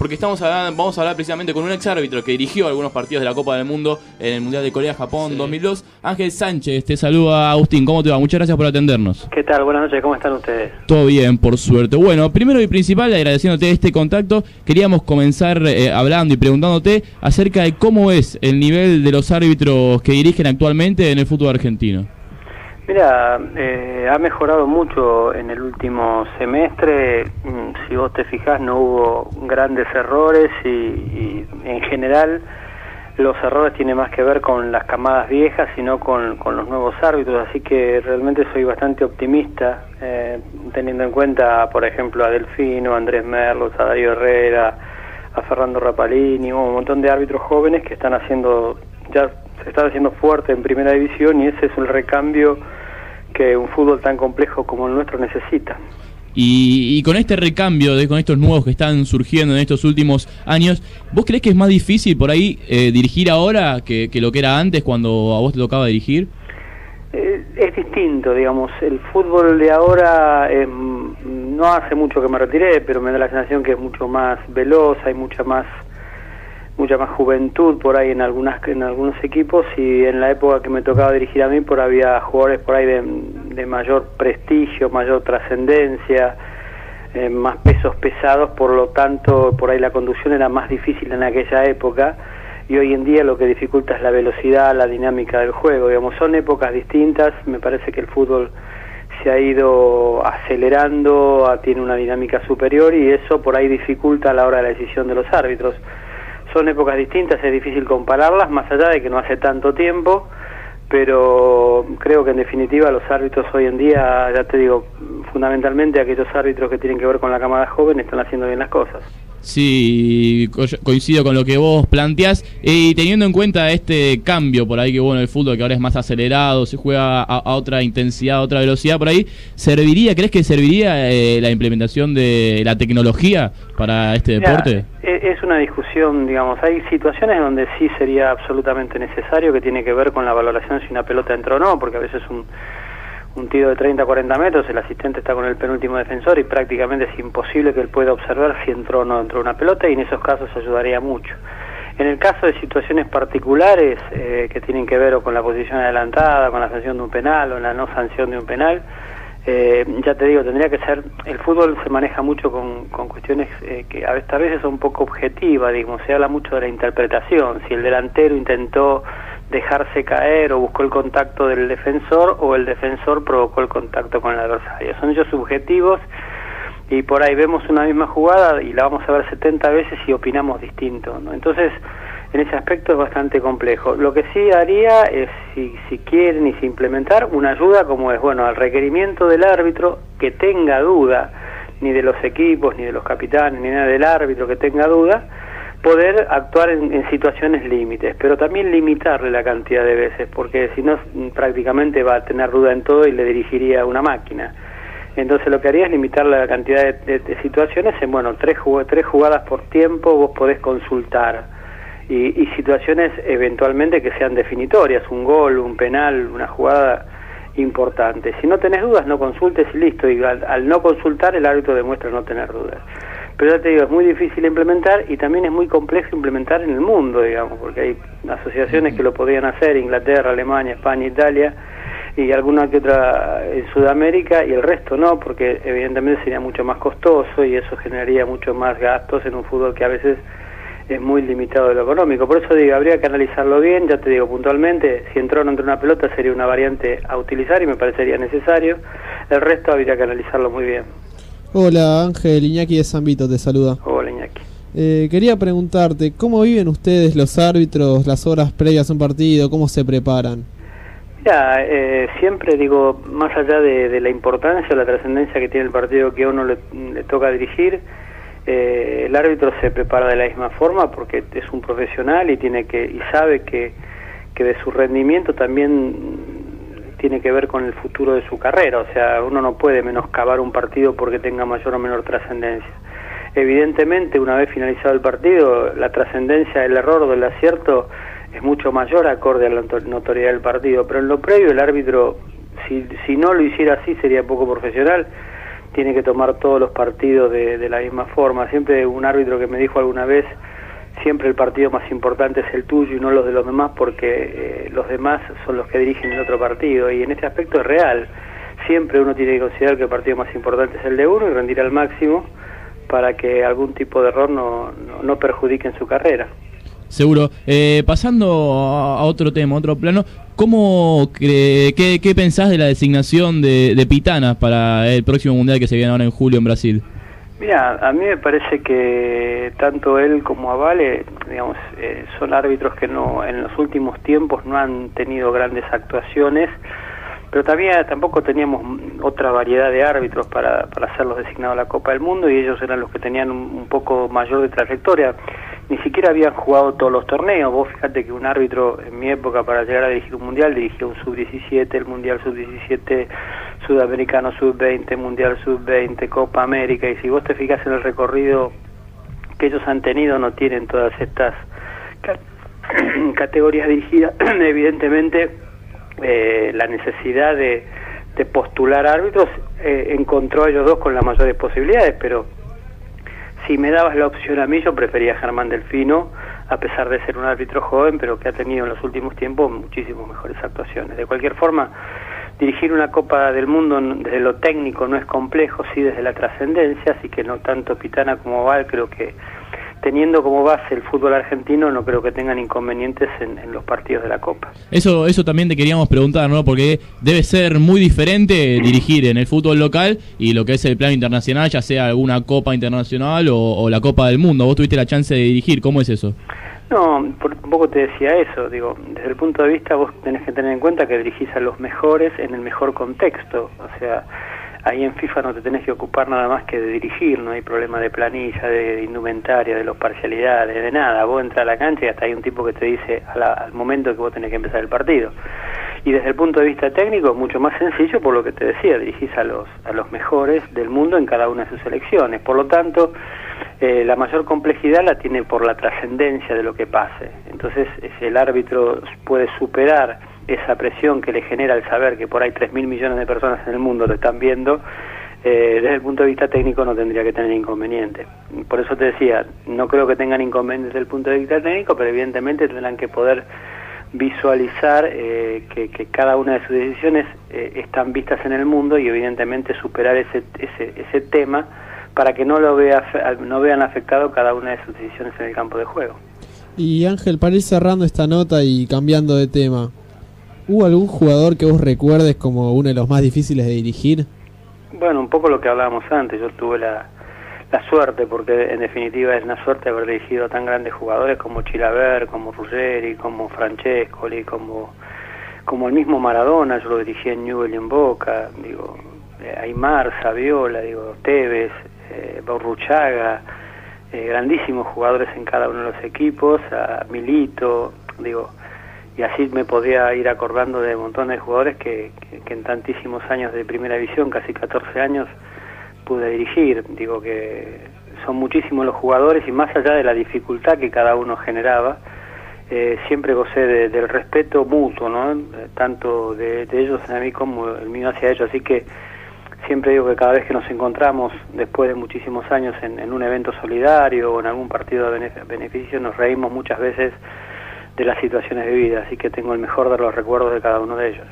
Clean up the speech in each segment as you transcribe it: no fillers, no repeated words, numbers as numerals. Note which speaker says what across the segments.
Speaker 1: porque vamos a hablar precisamente con un ex árbitro que dirigió algunos partidos de la Copa del Mundo en el Mundial de Corea-Japón 2002. Ángel Sánchez, te saluda Agustín, ¿cómo te va? Muchas gracias por atendernos.
Speaker 2: ¿Qué tal? Buenas noches, ¿cómo están ustedes?
Speaker 1: Todo bien, por suerte. Bueno, primero y principal, agradeciéndote este contacto, queríamos comenzar hablando y preguntándote acerca de cómo es el nivel de los árbitros que dirigen actualmente en el fútbol argentino.
Speaker 2: Mira, ha mejorado mucho en el último semestre. Si vos te fijás, no hubo grandes errores y en general los errores tienen más que ver con las camadas viejas, sino con los nuevos árbitros, así que realmente soy bastante optimista, teniendo en cuenta, por ejemplo, a Delfino, a Andrés Merlos, a Darío Herrera, a Fernando Rapalini, un montón de árbitros jóvenes que están se están haciendo fuerte en primera división, y ese es un recambio que un fútbol tan complejo como el nuestro necesita.
Speaker 1: Y con este recambio, con estos nuevos que están surgiendo en estos últimos años, ¿vos creés que es más difícil por ahí dirigir ahora que lo que era antes cuando a vos te tocaba dirigir?
Speaker 2: Es distinto, digamos, el fútbol de ahora, no hace mucho que me retiré, pero me da la sensación que es mucho más veloz, hay mucha más juventud por ahí en algunos equipos, y en la época que me tocaba dirigir a mí había jugadores por ahí de mayor prestigio, mayor trascendencia, más pesos pesados, por lo tanto por ahí la conducción era más difícil en aquella época, y hoy en día lo que dificulta es la velocidad, la dinámica del juego, digamos, son épocas distintas. Me parece que el fútbol se ha ido acelerando, tiene una dinámica superior, y eso por ahí dificulta a la hora de la decisión de los árbitros. Son épocas distintas, es difícil compararlas, más allá de que no hace tanto tiempo, pero creo que en definitiva los árbitros hoy en día, ya te digo, fundamentalmente aquellos árbitros que tienen que ver con la camada joven están haciendo bien las cosas.
Speaker 1: Sí, coincido con lo que vos planteás, y teniendo en cuenta este cambio por ahí que bueno, el fútbol que ahora es más acelerado, se juega a otra intensidad, a otra velocidad por ahí, ¿crees que serviría la implementación de la tecnología para este deporte?
Speaker 2: Es una discusión, digamos, hay situaciones donde sí sería absolutamente necesario, que tiene que ver con la valoración si una pelota entró o no, porque a veces un tiro de 30 a 40 metros, el asistente está con el penúltimo defensor y prácticamente es imposible que él pueda observar si entró o no entró una pelota, y en esos casos ayudaría mucho. En el caso de situaciones particulares que tienen que ver o con la posición adelantada, con la sanción de un penal o la no sanción de un penal, ya te digo, tendría que ser, el fútbol se maneja mucho con cuestiones que a veces son un poco objetivas, digamos, se habla mucho de la interpretación, si el delantero intentó dejarse caer o buscó el contacto del defensor, o el defensor provocó el contacto con el adversario. Son hechos subjetivos, y por ahí vemos una misma jugada y la vamos a ver 70 veces y opinamos distinto, ¿no? Entonces, en ese aspecto es bastante complejo. Lo que sí haría es, si quieren y si implementar una ayuda como es, bueno, al requerimiento del árbitro que tenga duda, ni de los equipos, ni de los capitanes, ni nada del árbitro que tenga duda, poder actuar en situaciones límites, pero también limitarle la cantidad de veces, porque si no prácticamente va a tener duda en todo y le dirigiría a una máquina. Entonces lo que haría es limitar la cantidad de situaciones en, bueno, tres jugadas por tiempo vos podés consultar, y situaciones eventualmente que sean definitorias, un gol, un penal, una jugada importante. Si no tenés dudas, no consultes y listo, y al no consultar el árbitro demuestra no tener dudas. Pero ya te digo, es muy difícil implementar, y también es muy complejo implementar en el mundo, digamos, porque hay asociaciones que lo podrían hacer, Inglaterra, Alemania, España, Italia, y alguna que otra en Sudamérica, y el resto no, porque evidentemente sería mucho más costoso, y eso generaría mucho más gastos en un fútbol que a veces es muy limitado de lo económico. Por eso digo, habría que analizarlo bien, ya te digo puntualmente, si entró o no entró una pelota sería una variante a utilizar y me parecería necesario, el resto habría que analizarlo muy bien.
Speaker 3: Hola Ángel, Iñaki de San Vito te saluda.
Speaker 2: Hola Iñaki.
Speaker 3: Quería preguntarte, ¿cómo viven ustedes los árbitros las horas previas a un partido? ¿Cómo se preparan?
Speaker 2: Mira, siempre digo, más allá de la importancia o la trascendencia que tiene el partido que a uno le toca dirigir, el árbitro se prepara de la misma forma porque es un profesional y sabe que de su rendimiento también tiene que ver con el futuro de su carrera. O sea, uno no puede menoscabar un partido porque tenga mayor o menor trascendencia. Evidentemente, una vez finalizado el partido, la trascendencia del error o del acierto es mucho mayor acorde a la notoriedad del partido, pero en lo previo el árbitro, si no lo hiciera así, sería poco profesional, tiene que tomar todos los partidos de la misma forma. Siempre un árbitro que me dijo alguna vez, siempre el partido más importante es el tuyo y no los de los demás, porque los demás son los que dirigen el otro partido, y en este aspecto es real. Siempre uno tiene que considerar que el partido más importante es el de uno y rendir al máximo para que algún tipo de error no perjudique en su carrera.
Speaker 1: Seguro. Pasando a otro tema, otro plano, ¿qué pensás de la designación de Pitana para el próximo Mundial que se viene ahora en julio en Brasil?
Speaker 2: Mira, a mí me parece que tanto él como Avale, digamos, son árbitros que en los últimos tiempos no han tenido grandes actuaciones, pero tampoco teníamos otra variedad de árbitros para hacerlos designados a la Copa del Mundo, y ellos eran los que tenían un poco mayor de trayectoria. Ni siquiera habían jugado todos los torneos. Vos fíjate que un árbitro en mi época, para llegar a dirigir un mundial, dirigió un sub-17, el mundial sub-17, sudamericano sub-20, mundial sub-20, Copa América, y si vos te fijas en el recorrido que ellos han tenido, no tienen todas estas categorías dirigidas. Evidentemente la necesidad de postular árbitros encontró a ellos dos con las mayores posibilidades, pero si me dabas la opción a mí, yo prefería a Germán Delfino, a pesar de ser un árbitro joven, pero que ha tenido en los últimos tiempos muchísimas mejores actuaciones. De cualquier forma, dirigir una Copa del Mundo desde lo técnico no es complejo, sí desde la trascendencia, así que no tanto Pitana como Val, creo que teniendo como base el fútbol argentino, no creo que tengan inconvenientes en los partidos de la Copa. Eso
Speaker 1: también te queríamos preguntar, ¿no? Porque debe ser muy diferente dirigir en el fútbol local y lo que es el plano internacional, ya sea alguna Copa Internacional o la Copa del Mundo. Vos tuviste la chance de dirigir, ¿cómo es eso?
Speaker 2: No, un poco te decía eso, digo, desde el punto de vista vos tenés que tener en cuenta que dirigís a los mejores en el mejor contexto, o sea, ahí en FIFA no te tenés que ocupar nada más que de dirigir, no hay problema de planilla, de indumentaria, de los parcialidades, de nada. Vos entras a la cancha y hasta hay un tipo que te dice al momento que vos tenés que empezar el partido. Y desde el punto de vista técnico, mucho más sencillo, por lo que te decía, dirigís a los mejores del mundo en cada una de sus selecciones. Por lo tanto, la mayor complejidad la tiene por la trascendencia de lo que pase. Entonces, si el árbitro puede superar esa presión que le genera el saber que por ahí 3.000 millones de personas en el mundo lo están viendo, desde el punto de vista técnico no tendría que tener inconveniente. Por eso te decía, no creo que tengan inconvenientes desde el punto de vista técnico, pero evidentemente tendrán que poder visualizar que cada una de sus decisiones están vistas en el mundo, y evidentemente superar ese tema para que no vean afectado cada una de sus decisiones en el campo de juego.
Speaker 3: Y Ángel, para ir cerrando esta nota y cambiando de tema, ¿hubo algún jugador que vos recuerdes como uno de los más difíciles de dirigir?
Speaker 2: Bueno, un poco lo que hablábamos antes. Yo tuve la suerte, porque en definitiva es una suerte haber dirigido a tan grandes jugadores como Chilavert, como Ruggeri, como Francescoli, como el mismo Maradona. Yo lo dirigí en Newell's y en Boca, digo, Aimar, Saviola, digo, Tevez, Borruchaga, grandísimos jugadores en cada uno de los equipos, a Milito, digo, y así me podía ir acordando de montones de jugadores que en tantísimos años de primera división, casi 14 años, pude dirigir. Digo que son muchísimos los jugadores, y más allá de la dificultad que cada uno generaba, siempre gocé del respeto mutuo, ¿no? Tanto de ellos a mí como el mío hacia ellos, así que siempre digo que cada vez que nos encontramos después de muchísimos años en un evento solidario o en algún partido de beneficio, nos reímos muchas veces de las situaciones vividas, así que tengo el mejor de los recuerdos de cada uno de ellos.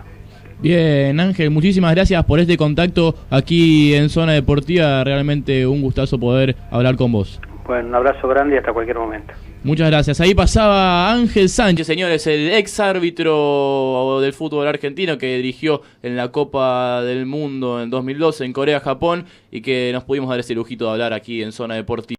Speaker 1: Bien, Ángel, muchísimas gracias por este contacto aquí en Zona Deportiva, realmente un gustazo poder hablar con vos.
Speaker 2: Bueno, un abrazo grande y hasta cualquier momento.
Speaker 1: Muchas gracias. Ahí pasaba Ángel Sánchez, señores, el ex árbitro del fútbol argentino que dirigió en la Copa del Mundo en 2012 en Corea-Japón, y que nos pudimos dar ese lujito de hablar aquí en Zona Deportiva.